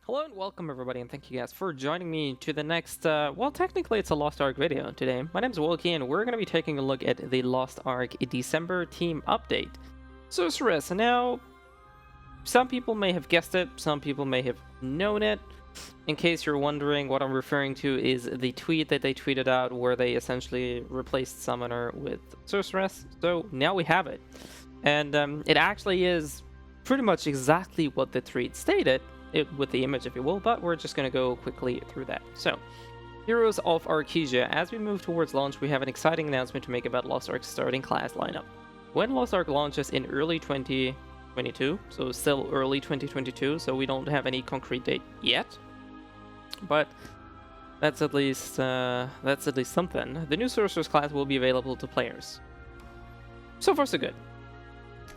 Hello and welcome everybody, and thank you guys for joining me to the next, well, technically it's a Lost Ark video today. My name is Wilkie, and we're going to be taking a look at the Lost Ark December team update. Sorceress. Now, some people may have guessed it, some people may have known it. In case you're wondering, what I'm referring to is the tweet that they tweeted out where they essentially replaced Summoner with Sorceress. So now we have it. And it actually is pretty much exactly what the tweet stated. With the image, if you will, but we're just going to go quickly through that. So, Heroes of Arkesia. As we move towards launch, we have an exciting announcement to make about Lost Ark's starting class lineup. When Lost Ark launches in early 2022, so still early 2022, so we don't have any concrete date yet, but that's at least something. The new Sorceress class will be available to players. So far, so good.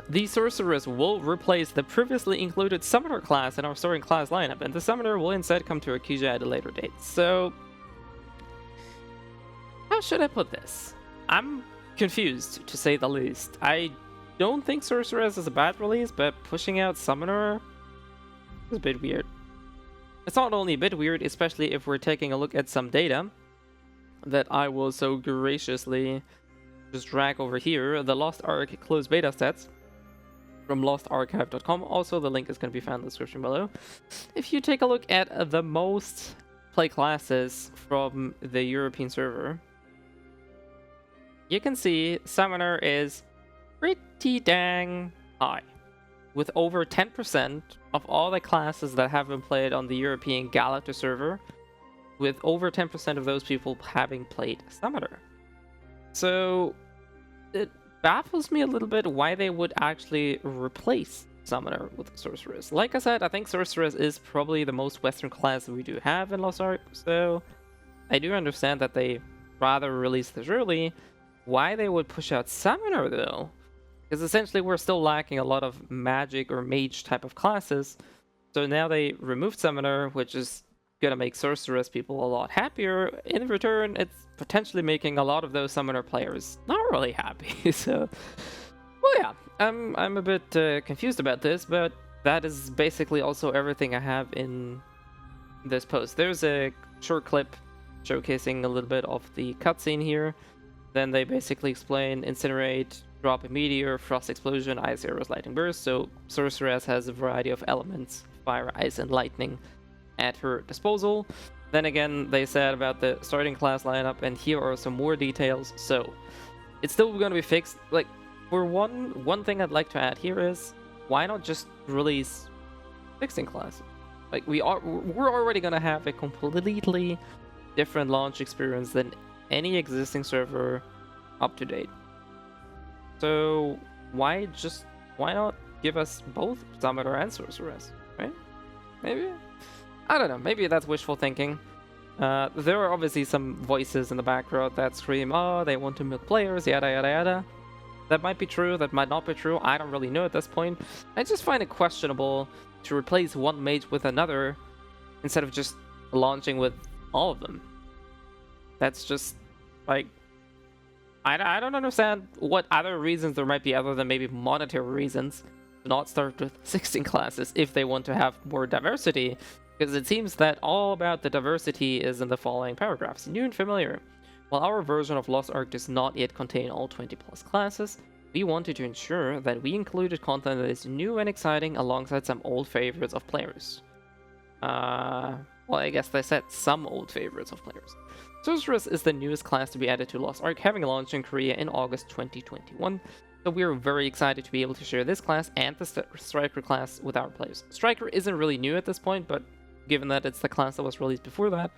The Sorceress will replace the previously included Summoner class in our starting class lineup, and the Summoner will instead come to Arkesia at a later date. So, how should I put this? I'm confused, to say the least. I don't think Sorceress is a bad release, but pushing out Summoner is a bit weird. It's not only a bit weird, especially if we're taking a look at some data that I will so graciously just drag over here. The Lost Ark closed beta stats from lostarchive.com. Also, the link is going to be found in the description below. If you take a look at the most play classes from the European server, you can see Summoner is pretty dang high, with over 10% of all the classes that have been played on the European Galactus server, with over 10% of those people having played Summoner. So it baffles me a little bit why they would actually replace Summoner with Sorceress. Like I said, I think Sorceress is probably the most Western class that we do have in Lost Ark, so I do understand that they rather release this early. Why they would push out Summoner, though? Because essentially we're still lacking a lot of magic or mage type of classes, so now they removed Summoner, which is gonna make Sorceress people a lot happier. In return, it's potentially making a lot of those Summoner players not really happy. So, well, yeah, I'm a bit confused about this, but that is basically also everything I have in this post. There's a short clip showcasing a little bit of the cutscene here. Then they basically explain Incinerate, Drop a Meteor, Frost Explosion, Ice Arrows, Lightning Burst. So Sorceress has a variety of elements, fire, ice, and lightning at her disposal. Then again, they said about the starting class lineup, and here are some more details. So it's still going to be fixed. Like, for one thing I'd like to add here is, why not just release 16 classes? Like, we're already going to have a completely different launch experience than any existing server up to date. So why not give us both Summoner and Sorceress, right? Maybe? I don't know, maybe that's wishful thinking. There are obviously some voices in the background that scream, oh, they want to milk players, yada yada yada. That might be true, that might not be true, I don't really know at this point. I just find it questionable to replace one mage with another instead of just launching with all of them. That's just, like, I don't understand what other reasons there might be other than maybe monetary reasons to not start with 16 classes if they want to have more diversity. Because it seems that all about the diversity is in the following paragraphs. New and familiar. While our version of Lost Ark does not yet contain all 20 plus classes, we wanted to ensure that we included content that is new and exciting alongside some old favorites of players. Well, I guess they said some old favorites of players. Sorceress is the newest class to be added to Lost Ark, having launched in Korea in August 2021. So we're very excited to be able to share this class and the Striker class with our players. Striker isn't really new at this point, but given that it's the class that was released before that,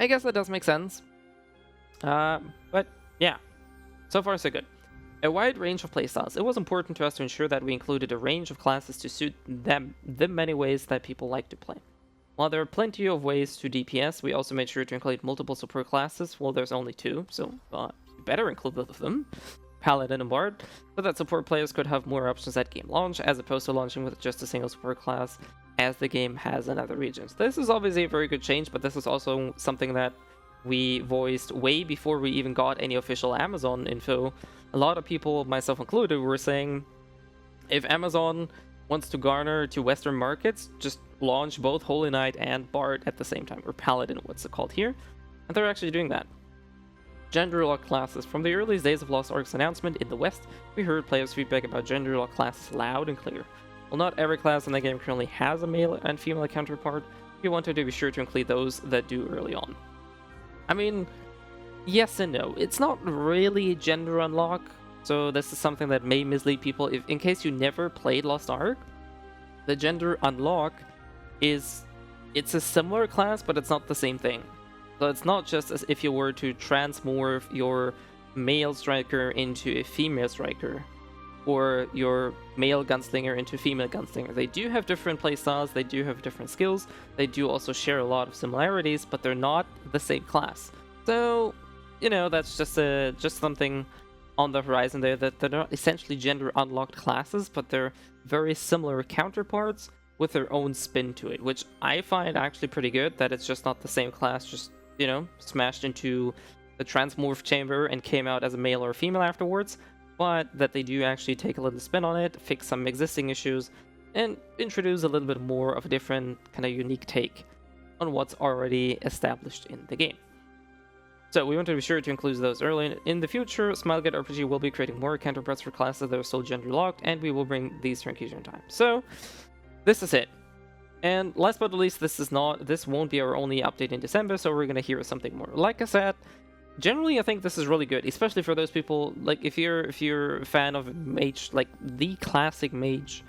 I guess that does make sense. But yeah, so far so good. A wide range of playstyles. It was important to us to ensure that we included a range of classes to suit them, the many ways that people like to play. While there are plenty of ways to DPS, we also made sure to include multiple support classes. Well, there's only two, so you better include both of them, Paladin and Bard, so that support players could have more options at game launch, as opposed to launching with just a single support class, as the game has in other regions. This is obviously a very good change, but this is also something that we voiced way before we even got any official Amazon info. A lot of people, myself included, were saying if Amazon wants to garner to Western markets, just launch both Holy Knight and Bard at the same time, or Paladin, what's it called here. And they're actually doing that. Gender lock classes. From the earliest days of Lost Ark's announcement in the West, we heard players' feedback about gender lock classes loud and clear. While not every class in the game currently has a male and female counterpart, we wanted to be sure to include those that do early on. I mean, yes and no. It's not really a gender unlock, so this is something that may mislead people. If, in case you never played Lost Ark, the gender unlock it's a similar class, but it's not the same thing. So it's not just as if you were to transmorph your male striker into a female striker, or your male gunslinger into female gunslinger. They do have different playstyles, they do have different skills, they do also share a lot of similarities, but they're not the same class. So, you know, that's just something on the horizon there, that they're not essentially gender unlocked classes, but they're very similar counterparts with their own spin to it, which I find actually pretty good, that it's just not the same class, just, you know, smashed into the transmorph chamber and came out as a male or a female afterwards, but that they do actually take a little spin on it, fix some existing issues, and introduce a little bit more of a different, kind of unique take on what's already established in the game. So we want to be sure to include those early. In the future, Smilegate RPG will be creating more counterparts for classes that are still gender locked, and we will bring these to inclusion in time. So this is it. And last but not least, this won't be our only update in December, so we're gonna hear something more. Like I said, generally I think this is really good, especially for those people, like if you're a fan of mage, like the classic mage,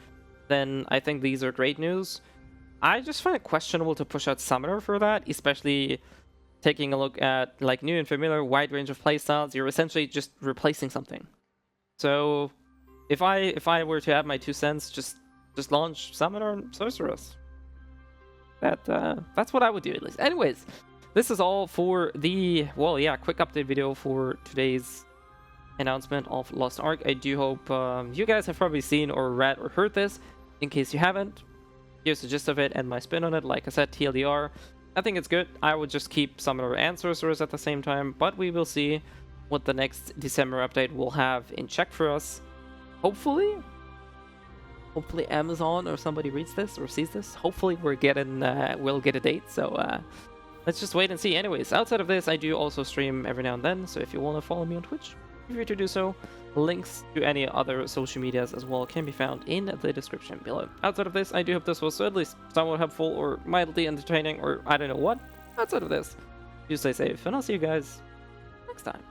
then I think these are great news. I just find it questionable to push out Summoner for that, especially taking a look at like new and familiar wide range of playstyles. You're essentially just replacing something. So if I were to have my 2 cents, just launch Summoner and Sorceress. That's what I would do, at least. Anyways, this is all for the, well, yeah, quick update video for today's announcement of Lost Ark. I do hope you guys have probably seen or read or heard this. In case you haven't, here's the gist of it and my spin on it. Like I said, TLDR, I think it's good. I would just keep Summoner and Sorceress at the same time, but we will see what the next December update will have in check for us. Hopefully Amazon or somebody reads this or sees this. Hopefully we'll get a date. So let's just wait and see. Anyways, outside of this, I do also stream every now and then. So if you want to follow me on Twitch, feel free to do so. Links to any other social medias as well can be found in the description below. Outside of this, I do hope this was at least somewhat helpful or mildly entertaining, or I don't know what. Outside of this, you stay safe, and I'll see you guys next time.